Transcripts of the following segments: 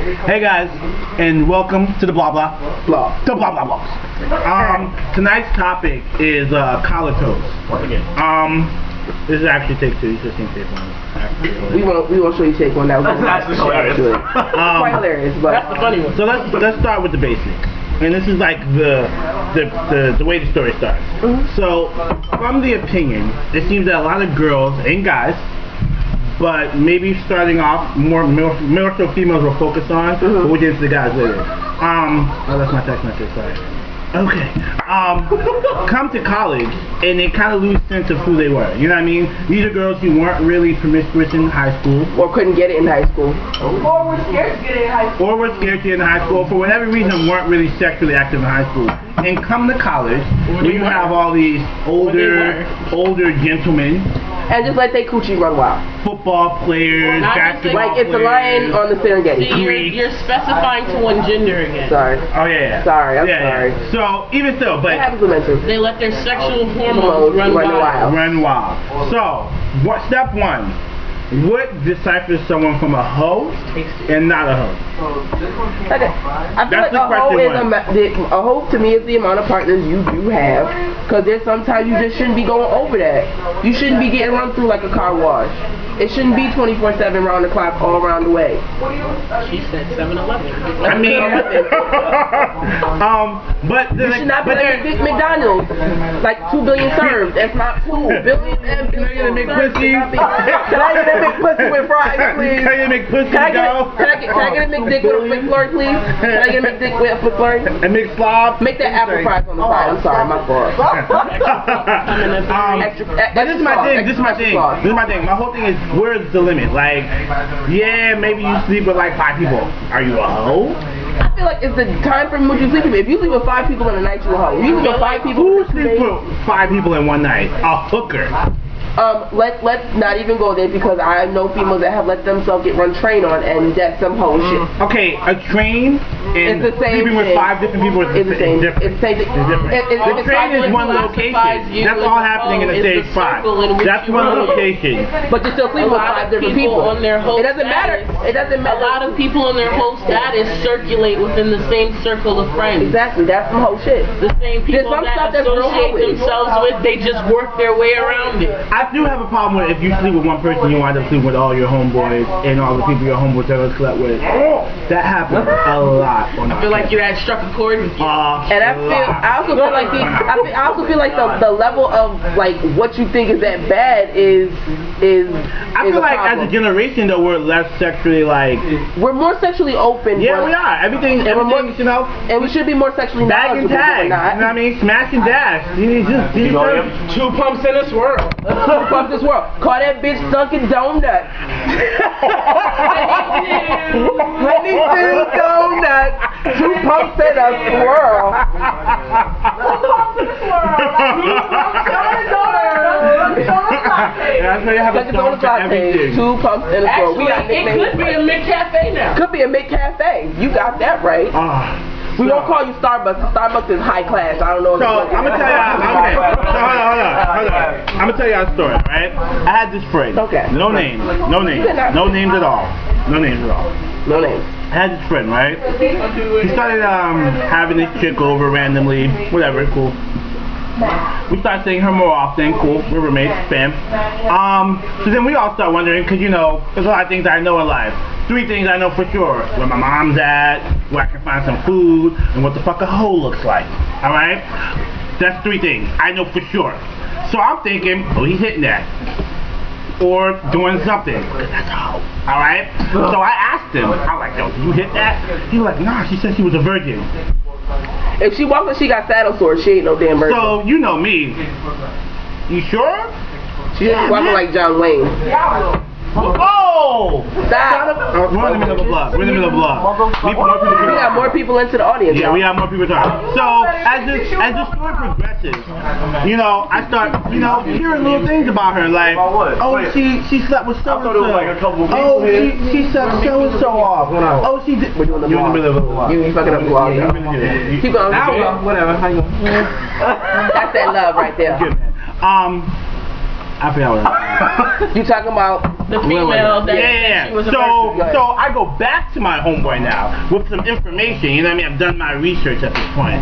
Hey guys, and welcome to the blah blah blah. The blah blah blah. Tonight's topic is collar toes. This is actually take two. You just need take one. We won't show you take one. That was actually hilarious. Quite hilarious, but That's the funny one. So let's start with the basics. And this is like the way the story starts. So from the opinion, it seems that a lot of girls and guys, but maybe starting off more so females will focus on, but we'll get into the guys later. Oh, that's my text message, sorry. Okay. Come to college and they kind of lose sense of who they were. You know what I mean? These are girls who weren't really promiscuous in high school. or couldn't get it in high school. Or we're scared to get in high school. Or were scared to get in high school. For whatever reason, weren't really sexually active in high school. And come to college, where you have all these older gentlemen. And just let they coochie run wild. Football players, basketball Like it's a lion on the Serengeti. See, you're specifying to one gender again. Sorry. Oh yeah. Sorry, I'm Yeah. sorry. So even still, but It happens to men They let their sexual hormones run wild. run wild. So what? Step one. What deciphers someone from a hoe and not a hoe? Okay. I feel That's like the question a hoe to me is the amount of partners you do have. Because there's sometimes you just shouldn't be going over that. You shouldn't be getting run through like a car wash. It shouldn't be 24/7 round the clock all around the way. She said 7-Eleven. I mean, but You should not be like Big McDonald's, like 2 billion served. That's not 2 billion and Can I get a McPussy? Can I get a McPussy with fries, please? Can I get a McPussy? Can I get a McDick with a McFlurry, please? Can I get a McDick with a McFlurry? A McSlob? Make that apple fries on the side. I'm sorry, my fault. But this is my thing. This is my thing. My whole thing is, where's the limit? Like, yeah, maybe you sleep with like 5 people. Are you a hoe? I feel like it's the time frame which you sleep with. If you sleep with 5 people in a night, you a hoe. You sleep with 5 people. Who sleeps with 5 people in one night? A hooker. Let's not even go there because I know females that have let themselves get run train on, and that's some whole shit. Okay, a train and It's the same sleeping with thing. 5 different people is It's the same. different. It's the same. It's different. The train is one location. That's all happening in the stage 5. That's one location. But you're still sleeping with 5 different people. On their whole It doesn't matter. It doesn't A matter. lot of people on their whole status circulate within the same circle of friends. Exactly. That's some whole shit. The same There's people some that stuff that's real associate holy. themselves with, they just work their way around it. I do have a problem with if you sleep with one person, you wind up sleeping with all your homeboys and all the people your homeboys ever slept with. That happens a lot. I feel like you had struck a chord with you. And I also feel like I also feel like the level of like what you think is that bad is I feel like as a generation though, we're less sexually like. we're more sexually open. Yeah, but, we are. Everything, you know. and we should be more sexually Bag and knowledgeable, but tag. we're You know not. what I mean? Smash and dash. You just 2 pumps in this world. Fuck this world. Call that bitch Dunkin' Donut. Honeydew Donut. 2 pumps in a swirl. That's why you have a Dunkin' song Donut for everything. latte. 2 pumps in a swirl. We got Actually, it nicknames. could be a McCafe now. Could be a McCafe. You got that right. We won't call you Starbucks. Starbucks is high class. I don't know. So I'm gonna tell y'all. Okay. So hold on. I'm gonna tell y'all a story, right? I had this friend. Okay. No names. No names. No names at all. No names at all. No names. I had this friend, right? He started having this chick over randomly. Whatever. Cool. We started seeing her more often. Cool. We're roommates. Bam. So then we all start wondering, cause you know, there's a lot of things I know in life. 3 things I know for sure: where my mom's at, where I can find some food, and what the fuck a hoe looks like. All right. That's 3 things I know for sure. So I'm thinking, oh, he's hitting that, or doing something. That's a hoe. All right. So I asked him. I was like, yo, did you hit that? He was like, nah. She said she was a virgin. If she walks and she got saddle sores, she ain't no damn virgin. So you know me. You sure? She just walking like John Wayne. Oh! Stop. We're in the middle of a vlog. We're in the middle of a vlog. We got more people into the audience. Yeah, we have more people talking. So as the story progresses, you know, I start, you know, hearing little things about her, like, oh, she slept with so and so. Oh, she slept so and so off. Oh, she did. We're doing the You're in the middle of a vlog. You fucking up the vlog. Keep going. Whatever. How you going? That's that love right there. Good, man. I forgot what I was. You talking about the female that Yeah. she was So affected. I go back to my homeboy now with some information. You know what I mean? I've done my research at this point.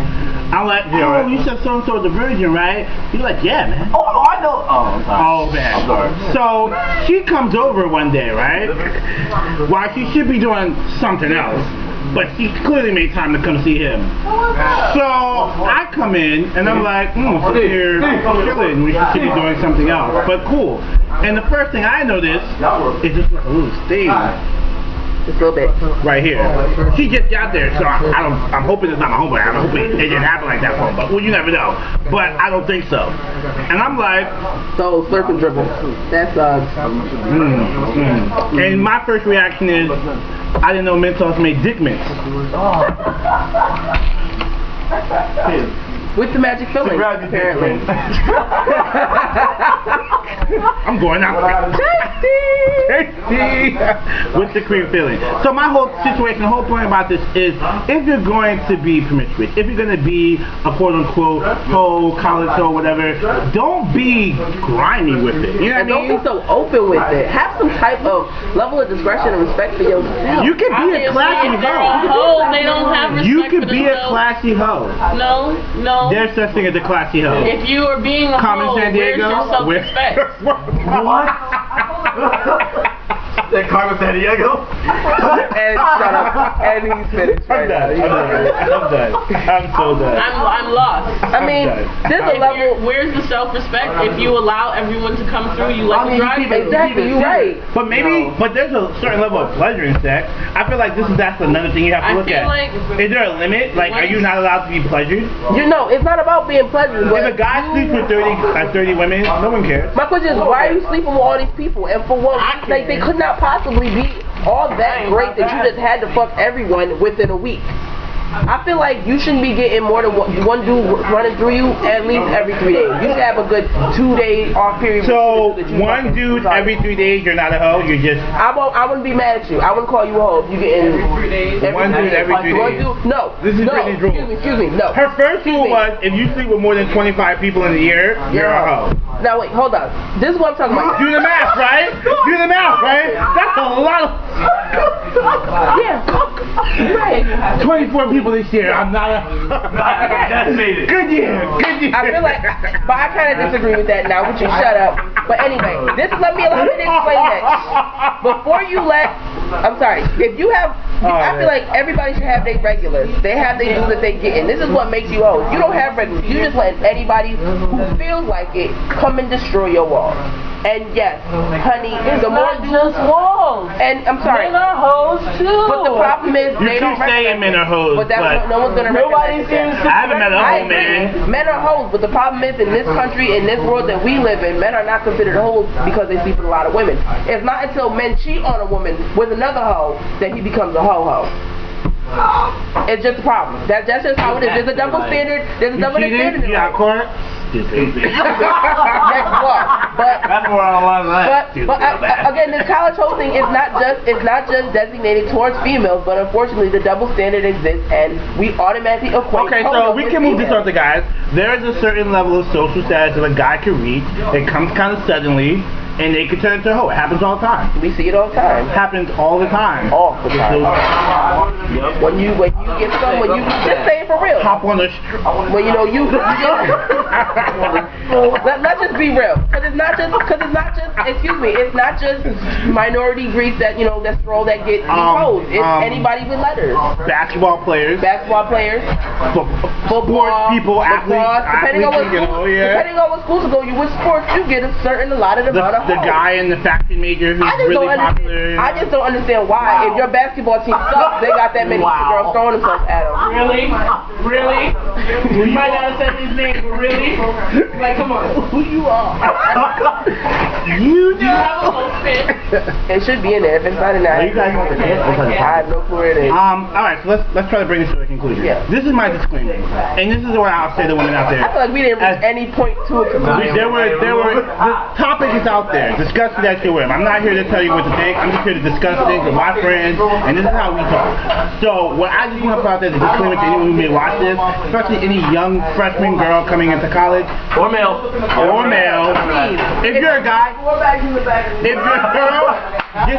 I'm like, oh, you said so and so the virgin, right? He's like, yeah, man. Oh, I know. Oh, I'm sorry. Oh man. I'm sorry. So she comes over one day, right? While she should be doing something else, but she clearly made time to come see him. So I come in and I'm like, she's here chilling. We should be doing something else, but cool. And the first thing I notice is just like a little stain. Just a little bit. Right here. She just got there, so I'm hoping it's not my homeboy. I'm hoping it didn't happen like that for him, but well, you never know. But I don't think so. And I'm like, so slurp and dribble. That's And my first reaction is, I didn't know Mentos made dick mints. With the magic filling, apparently. I'm going out. Tasty! With the cream filling. So my whole situation, the whole point about this is, if you're going to be promiscuous, if you're going to be a quote-unquote hoe, college hoe, whatever, don't be grimy with it. You know what I mean? Don't be so open with it. Have some type of level of discretion and respect for yourself. You can be a classy hoe. They don't have respect You can for be a themselves. classy hoe. No. There's such thing as a classy hoe. If you are being a hoe, San where's Diego? your self-respect? What? That Carmen San Diego? And shut up. And he's finished right now. I'm done. I'm so done. I'm lost. I mean, there's a level. Where's the self-respect if you allow everyone to come through you like a drive? Exactly, you're right. But maybe, but there's a certain level of pleasure in sex. I feel like that's another thing you have to look at. Like, is there a limit? Like, are you not allowed to be pleasured? You know, it's not about being pleasured. If a guy sleeps with 30 women, no one cares. My question is, why are you sleeping with all these people? And for what? Like, they could not possibly be all that great that you just had to fuck everyone within a week. I feel like you shouldn't be getting more than one dude running through you at least every 3 days. You should have a good 2-day off period. So one dude every 3 days, you're not a hoe. You're just. I wouldn't be mad at you. I wouldn't call you a hoe if you getting one dude every 3 days. No. This is Brittany's rule. Excuse me. No. Her first rule was, if you sleep with more than 25 people in a year, you're a hoe. Now wait, hold on. This is what I'm talking about. Do the math, right? Do the math, right? That's a lot of. Yeah. Right. 24 people this year. I'm not a. Good year. Good year. I feel like, but I kind of disagree with that now. Would you shut up? But anyway, allow me to explain that. Before you I'm sorry. If you have, I feel like everybody should have their regulars. They have their dudes that they get in. This is what makes you old. You don't have regulars. You just let anybody who feels like it come and destroy your walls. And yes, honey, the more just walls. And I'm sorry. Men are hoes too. But the problem is You keep saying men are hoes, but no one's gonna nobody recognize seems to. I haven't met a hoe, man. Men are hoes, but the problem is in this country, in this world that we live in, men are not considered hoes because they sleep with a lot of women. It's not until men cheat on a woman with another hoe that he becomes a ho-ho. It's just a problem. That's just how it is. There's a double standard. There's a double standard. You got caught? Next one. But that's where I like that. But again, this college hoe thing is not just designated towards females, but unfortunately the double standard exists, and we automatically equate. Okay, so we can move this on to guys. There is a certain level of social status that a guy can reach. It comes kind of suddenly, and they can turn into a hoe. It happens all the time. We see it all the time. Happens all the time. All the time. When you get someone, you just say it for real. Hop on the. When you know you get. Let's just be real, because it's not just excuse me, it's not just minority Greeks that that stroll that get exposed. It's anybody with letters. Basketball players, football people, lacrosse, depending on what schools you go, you with sports, you get a allotted amount of the guy in the fashion major who's really popular. I just don't understand why, if your basketball team sucks, they got that many girls throwing themselves at them. Really? You might not have said his name, but really? Like, come on. Who you are? You know. It should be in there. If it's not in there, You guys want the I have no clue where it is. Alright, so let's try to bring this to a conclusion. Yeah. This is my disclaimer, and this is what I'll say to women out there. I feel like we didn't reach any point to a conclusion. The topic is out there. Discuss that shit with them. I'm not here to tell you what to think. I'm just here to discuss things with my friends, and this is how we talk. So what I just want to put out there, the disclaimer to anyone who may watch this, especially any young freshman girl coming into college, Or male. if you're a guy, if you're a girl,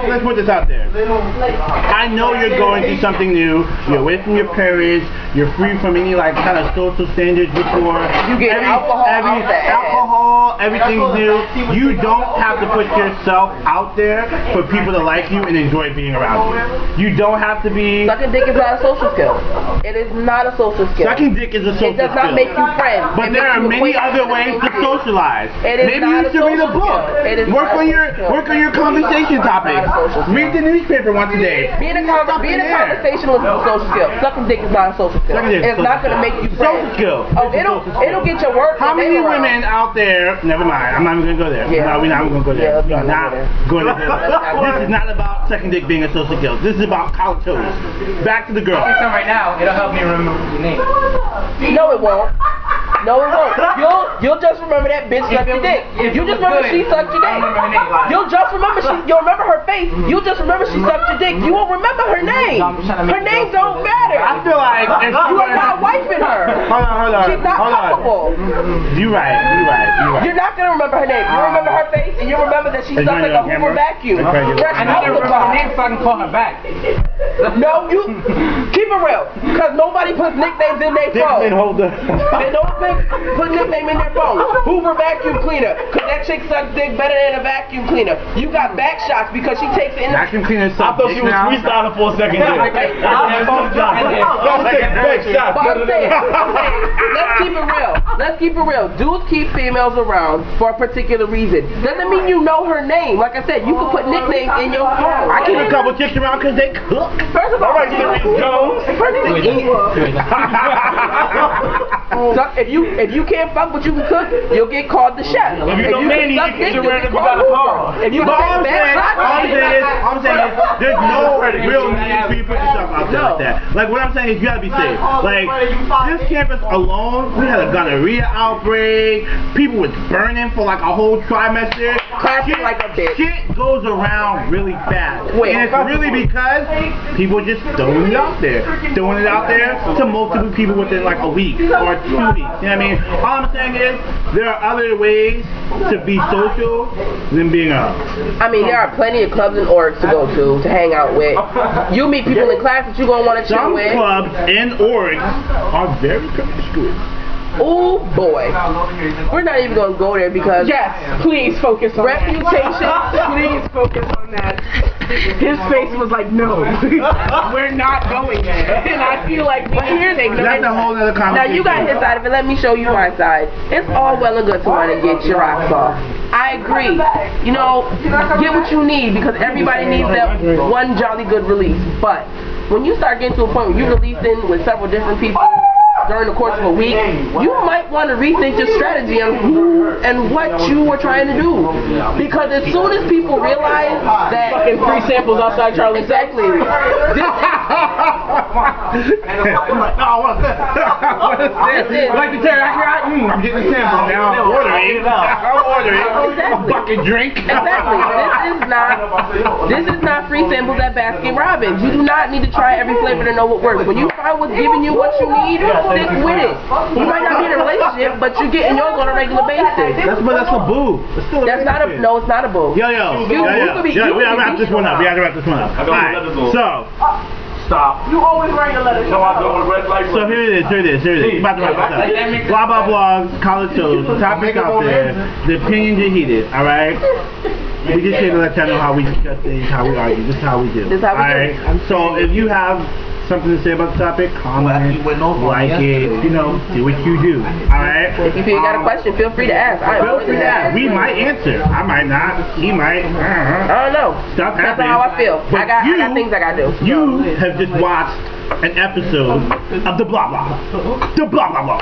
let's put this out there. I know you're going through something new. You're away from your parents. You're free from any like kind of social standards before. You get alcohol, everything's new. You don't have to put yourself out there for people to like you and enjoy being around you. You don't have to be. Sucking dick is not a social skill. It is not a social skill. Sucking dick is a social skill. It does not make you friends. But there are many other ways to socialize. Maybe you should read a book. Work on your conversation topics. Read the newspaper once a day. Being a conversationalist is a social skill. Sucking dick is not a social skill. It's not going to make you friends. Social skill. Oh, it'll get your work. How many women out there? Never mind. I'm not even gonna go there. Yeah. No, we're not even gonna go there. Yeah, We're not going to go there. This is not about sucking dick being a social skill. This is about college toes. Back to the girl. So right now, it'll help me remember your name. No, it won't. No, it won't. You'll just remember that bitch sucked your dick. You just remember she sucked your dick. You'll just remember you'll remember her face. You'll just remember she sucked your dick. You won't remember her name. Her name don't matter. I feel like if You are not wiping her. Hold on. She's not fuckable. You're right. You're not gonna remember her name. You remember her face, and you remember that she sucked like a Hoover vacuum. Fresh I out need to the remember her box. name so I can call her back. No, you keep it real, cause nobody puts nicknames in their phone. Holder. They don't put nickname in their phone. Hoover vacuum cleaner, cause that chick sucks dick better than a vacuum cleaner. You got back shots because she takes it in the Vacuum cleaner I sucks thought dick she was now. freestyling for a second there. But I'm saying, let's keep it real. Dudes keep females around for a particular reason. Doesn't mean you know her name. Like I said, you can put nicknames in your phone. I keep a couple chicks around because they cook. First of all, Jones. so if you can't fuck but you can cook, you'll get called the chef. If you know Manny, you can sit around and got a car. If you But all can take I'm saying is, there's no real need for you to put yourself out there like that. Like what I'm saying is you gotta be safe. Like this campus alone, we had a gonorrhea outbreak. People was burning for like a whole trimester. Clapping like a bitch. Shit goes around really fast. Wait. And it's really because people just throwing it out there. Throwing it out there to multiple people within like a week or 2 weeks. You know what I mean? All I'm saying is there are other ways to be social than being a. I mean, there are plenty of clubs and orgs to go to hang out with. You meet people in class that you're gonna want to chill Some with. clubs and orgs are very promiscuous. Oh boy, we're not even gonna go there because Yes, please focus on reputation. Please focus on that. His face was like, no, we're not going there. And I feel like we can take no. That's a whole other Now conversation. you got his side of it. Let me show you my side. It's all well and good to want to get your rocks off. I agree. You know, get what you need because everybody needs that one jolly good release. But when you start getting to a point where you're releasing with several different people during the course of a week, you might want to rethink your strategy on who and what you were trying to do. Because as soon as people realize that Fucking free samples outside Charlie. exactly, this Like the teriyaki, I'm getting a sample now. I'm ordering. A bucket drink. exactly. This is not free samples at Baskin Robbins. You do not need to try every flavor to know what works. When you find what's giving you what you need, stick with it. You might not be in a relationship, but you're getting yours on a regular basis. That's a boo. It's still That's not a no. It's not a boo. Yo. We gotta wrap this one up. Alright, so. Stop. You always write a letter. No, I don't. Red light. So here it is. About to wrap this up. Blah blah blogs, college shows, the topics out there, the opinions are heated. All right. We just here to let y'all know how we discuss things, how we argue. This is how we do. This is how we do. Alright. So if you have something to say about the topic, comment, like it, you know, do what you do. Alright? If you feel you got a question, feel free to ask. Feel free to ask. We might answer. I might not. He might. I don't know. Stuff That's happens. how I feel. But I got things I gotta do. You have just watched an episode of the blah blah. The blah blah blah.